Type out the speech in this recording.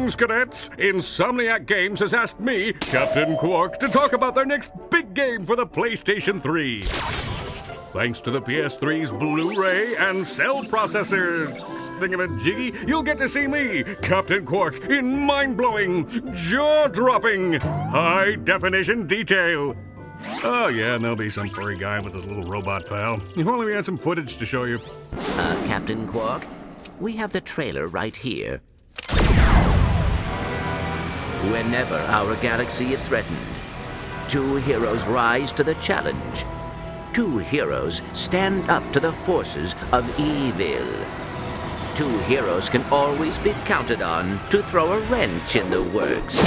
Greetings, cadets! Insomniac Games has asked me, Captain Quark, to talk about their next big game for the PlayStation 3. Thanks to the PS3's Blu-ray and cell processor thingamajiggy, you'll get to see me, Captain Quark, in mind-blowing, jaw-dropping, high-definition detail. Oh yeah, and there'll be some furry guy with his little robot pal. If only we had some footage to show you. Captain Quark, we have the trailer right here. Whenever our galaxy is threatened, two heroes rise to the challenge. Two heroes stand up to the forces of evil. Two heroes can always be counted on to throw a wrench in the works.